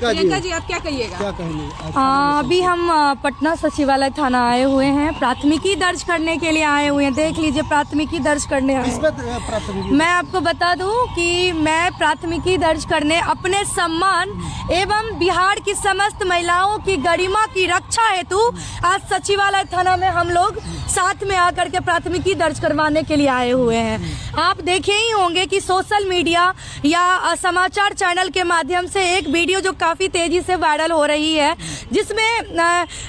प्रियंका जी आप क्या कहिएगा? क्या कहेंगे? अभी हम पटना सचिवालय थाना आए हुए हैं, प्राथमिकी दर्ज करने के लिए आए हुए हैं। देख लीजिए, प्राथमिकी दर्ज करने आए। मैं आपको बता दूं कि मैं प्राथमिकी दर्ज करने अपने सम्मान एवं बिहार की समस्त महिलाओं की गरिमा की रक्षा हेतु आज सचिवालय थाना में हम लोग साथ में आकर के प्राथमिकी दर्ज करवाने के लिए आए हुए हैं। आप देखे ही होंगे कि सोशल मीडिया या समाचार चैनल के माध्यम से एक वीडियो जो काफी तेजी से वायरल हो रही है, जिसमें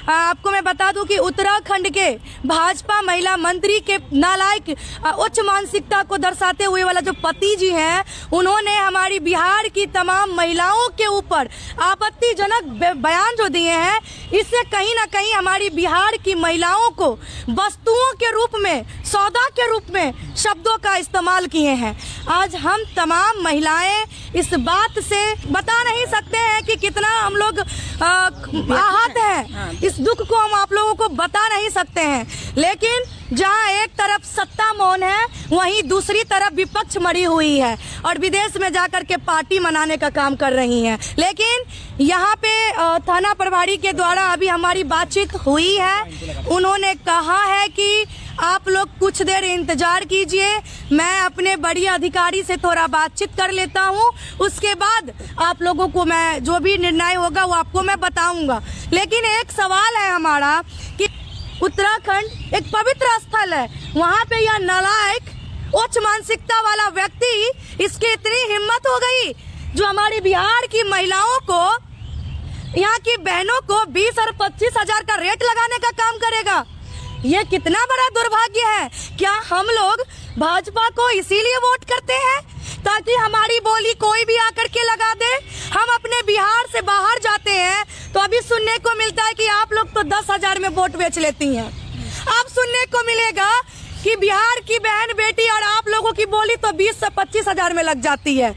आपको मैं बता दूं कि उत्तराखंड के भाजपा महिला मंत्री के नालायक उच्च मानसिकता को दर्शाते हुए वाला जो पति जी हैं, उन्होंने हमारी बिहार की तमाम महिलाओं के ऊपर आपत्तिजनक बयान जो दिए हैं, इससे कहीं ना कहीं हमारी बिहार की महिलाओं को वस्तुओं के रूप में, सौदा के रूप में शब्दों का इस्तेमाल किए हैं। आज हम तमाम महिलाएं इस बात से बता नहीं सकते हैं कि कितना हम लोग आहत हैं। इस दुख को हम आप लोगों को बता नहीं सकते हैं, लेकिन जहां एक तरफ सत्ता मौन है, वहीं दूसरी तरफ विपक्ष मरी हुई है और विदेश में जाकर के पार्टी मनाने का काम कर रही हैं। लेकिन यहाँ पे थाना प्रभारी के द्वारा अभी हमारी बातचीत हुई है। उन्होंने कहा है कि आप लोग कुछ देर इंतजार कीजिए, मैं अपने बड़ी अधिकारी से थोड़ा बातचीत कर लेता हूँ, उसके बाद आप लोगों को मैं जो भी निर्णय होगा वो आपको मैं बताऊंगा। लेकिन एक सवाल है हमारा कि उत्तराखंड एक पवित्र स्थल है, वहाँ पे यह नालायक उच्च मानसिकता वाला व्यक्ति, इसकी इतनी हिम्मत हो गई जो हमारी बिहार की महिलाओं को, यहाँ की बहनों को 20 और 25 हजार का रेट लगाने का काम करेगा। ये कितना बड़ा दुर्भाग्य है। क्या हम लोग भाजपा को इसीलिए वोट करते हैं ताकि हमारी बोली कोई भी आकर के लगा दे? हम अपने बिहार से बाहर जाते हैं तो अभी सुनने को मिलता है कि आप लोग तो 10,000 में वोट बेच लेती हैं। अब सुनने को मिलेगा कि बिहार की बहन बेटी और आप लोगों की बोली तो 20 से 25 हजार में लग जाती है।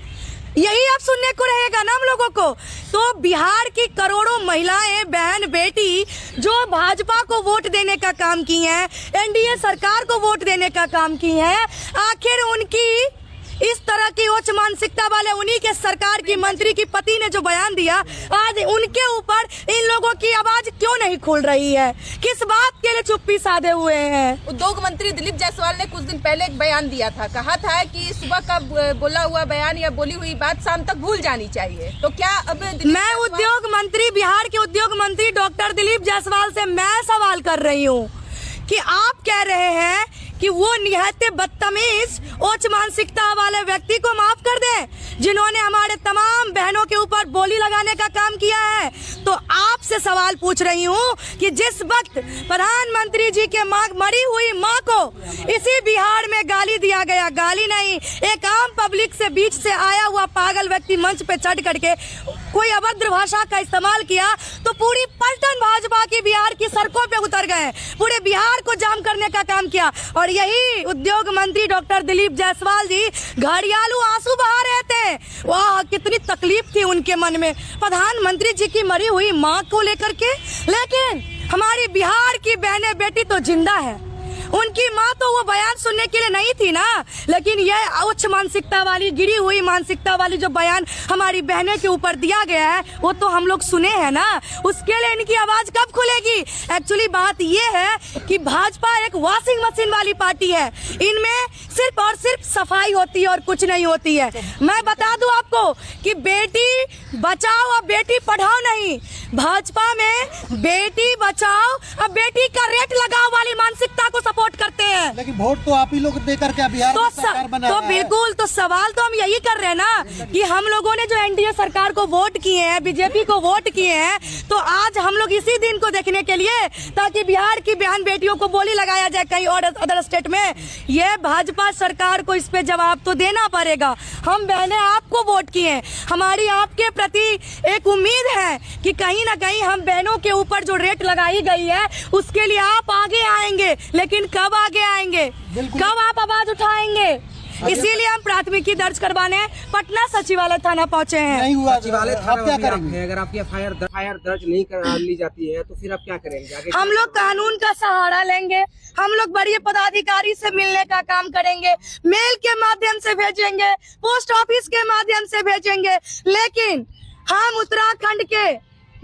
यही अब सुनने को रहेगा ना हम लोगों को। तो बिहार की करोड़ों महिलाएं, बहन बेटी जो भाजपा को वोट देने का काम की हैं, एनडीए सरकार को वोट देने का काम की हैं, आखिर उनकी इस तरह की उच्च मानसिकता वाले उन्हीं के सरकार की मंत्री की पति ने जो बयान दिया, आज उनके ऊपर इन लोगों की आवाज क्यों नहीं खुल रही है? किस बात के लिए चुप्पी साधे हुए हैं? उद्योग मंत्री दिलीप जायसवाल ने कुछ दिन पहले एक बयान दिया था, कहा था कि सुबह का बोला हुआ बयान या बोली हुई बात शाम तक भूल जानी चाहिए। तो क्या अब मैं उद्योग मंत्री, बिहार के उद्योग मंत्री डॉक्टर दिलीप जायसवाल से मैं सवाल कर रही हूँ कि आप कह रहे हैं कि वो निहायत बदतमीज उच्च मानसिकता वाले व्यक्ति को माफ कर दें जिन्होंने हमारे तमाम बहनों के ऊपर बोली लगाने का काम किया है। तो आपसे सवाल पूछ रही हूँ कि जिस वक्त प्रधानमंत्री जी के मरी हुई माँ को इसी बिहार में गाली दिया गया, गाली नहीं, एक आम पब्लिक से बीच से आया हुआ पागल व्यक्ति मंच पे चढ़ करके कोई अभद्र भाषा का इस्तेमाल किया, तो पूरी पलटन भाजपा की बिहार की सड़कों पे उतर गए, पूरे बिहार को जाम करने का काम किया। और यही उद्योग मंत्री डॉक्टर दिलीप जायसवाल जी घड़ियालू आंसू बहा रहे थे। वाह, कितनी तकलीफ थी उनके मन में प्रधानमंत्री जी की मरी हुई माँ को लेकर के। लेकिन हमारी बिहार की बहने बेटी तो जिंदा है, उनकी माँ तो वो बयान सुनने के लिए नहीं थी ना। लेकिन ये उच्च मानसिकता वाली, गिरी हुई मानसिकता वाली जो बयान हमारी बहनों के ऊपर दिया गया है, वो तो हम लोग सुने हैं ना। उसके लिए इनकी आवाज कब खुलेगी? एक्चुअली बात ये है कि भाजपा एक वॉशिंग मशीन वाली पार्टी है, इनमें सिर्फ और सिर्फ सफाई होती है और कुछ नहीं होती है। मैं बता दूं आपको कि बेटी बचाओ और बेटी पढ़ाओ नहीं, भाजपा में बेटी बचाओ और बेटी का रेट लगाओ वाली मानसिकता को सपोर्ट करते हैं। लेकिन वोट तो आप ही लोग देकर के बिहार में सरकार बना तो बिल्कुल, तो सवाल तो हम यही कर रहे हैं ना कि हम लोगों ने जो एनडीए सरकार को वोट किए हैं, बीजेपी को वोट किए हैं, तो आज हम लोग इसी दिन को देखने के लिए ताकि बिहार की बहन बेटियों को बोली लगाया जाए कहीं और अदर स्टेट में, ये भाजपा सरकार को इस पे जवाब तो देना पड़ेगा। हम बहनें आपको वोट किए, हमारी आपके प्रति एक उम्मीद है कि कहीं ना कहीं हम बहनों के ऊपर जो रेट लगाई गई है उसके लिए आप आगे आएंगे। लेकिन कब आगे आएंगे, कब आप आवाज उठाएंगे? इसीलिए हम प्राथमिकी दर्ज करवाने पटना सचिवालय थाना पहुंचे हैं। नहीं हुआ सचिवालय आप क्या करेंगे? अगर आपकी एफआईआर दर्ज नहीं कर ली जाती है तो फिर आप क्या करेंगे? हम लोग कानून का सहारा लेंगे, हम लोग बड़े पदाधिकारी से मिलने का काम करेंगे, मेल के माध्यम से भेजेंगे, पोस्ट ऑफिस के माध्यम से भेजेंगे। लेकिन हम उत्तराखंड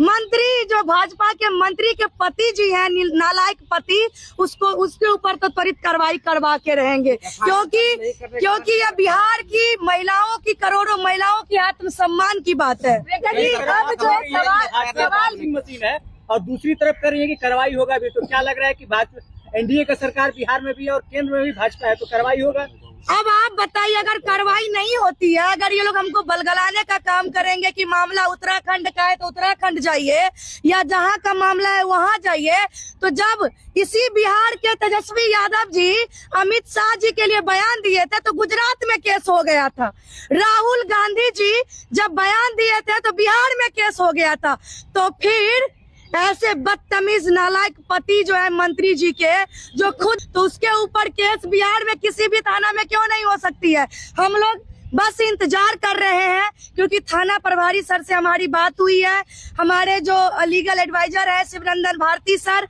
मंत्री जो भाजपा के मंत्री के पति जी हैं, नालायक पति, उसके ऊपर तो त्वरित कार्रवाई करवा के रहेंगे, क्योंकि यह बिहार की महिलाओं की, करोड़ों महिलाओं की आत्मसम्मान की बात है। अब जो है सवाल मशीन है और दूसरी तरफ कर रही है कि कार्रवाई होगा भी, तो क्या लग रहा है कि भाजपा एनडीए का सरकार बिहार में भी है और केंद्र में भी भाजपा है, तो कार्रवाई होगा? अब आप बताइए, अगर कार्रवाई नहीं होती है, अगर ये लोग हमको बलगलाने का काम करेंगे कि मामला उत्तराखंड का है तो उत्तराखंड जाइए, या जहाँ का मामला है वहाँ जाइए, तो जब इसी बिहार के तेजस्वी यादव जी अमित शाह जी के लिए बयान दिए थे तो गुजरात में केस हो गया था। राहुल गांधी जी जब बयान दिए थे तो बिहार में केस हो गया था। तो फिर ऐसे बदतमीज नालायक पति जो है मंत्री जी के, जो खुद, तो उसके ऊपर केस बिहार में किसी भी थाना में क्यों नहीं हो सकती है? हम लोग बस इंतजार कर रहे हैं, क्योंकि थाना प्रभारी सर से हमारी बात हुई है। हमारे जो लीगल एडवाइजर है शिवरंजन भारती सर,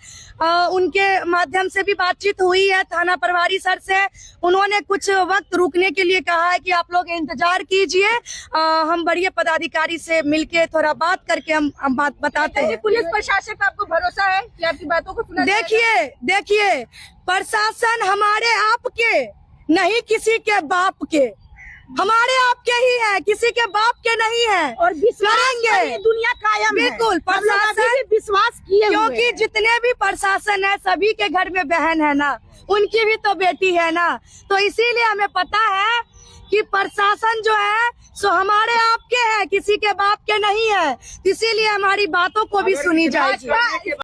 उनके माध्यम से भी बातचीत हुई है थाना प्रभारी सर से। उन्होंने कुछ वक्त रुकने के लिए कहा है कि आप लोग इंतजार कीजिए, हम बड़े पदाधिकारी से मिलके थोड़ा बात करके हम बात बताते हैं। पुलिस प्रशासन पर आपको भरोसा है कि आपकी बातों को सुना? देखिए प्रशासन हमारे आपके नहीं, किसी के बाप के, हमारे आपके ही है, किसी के बाप के नहीं है। और करेंगे, दुनिया कायम है। बिल्कुल प्रशासन विश्वास किए, क्योंकि जितने भी प्रशासन है सभी के घर में बहन है ना, उनकी भी तो बेटी है ना, तो इसीलिए हमें पता है कि प्रशासन जो है सो हमारे आपके है, किसी के बाप के नहीं है, इसीलिए हमारी बातों को भी सुनी जाएगी।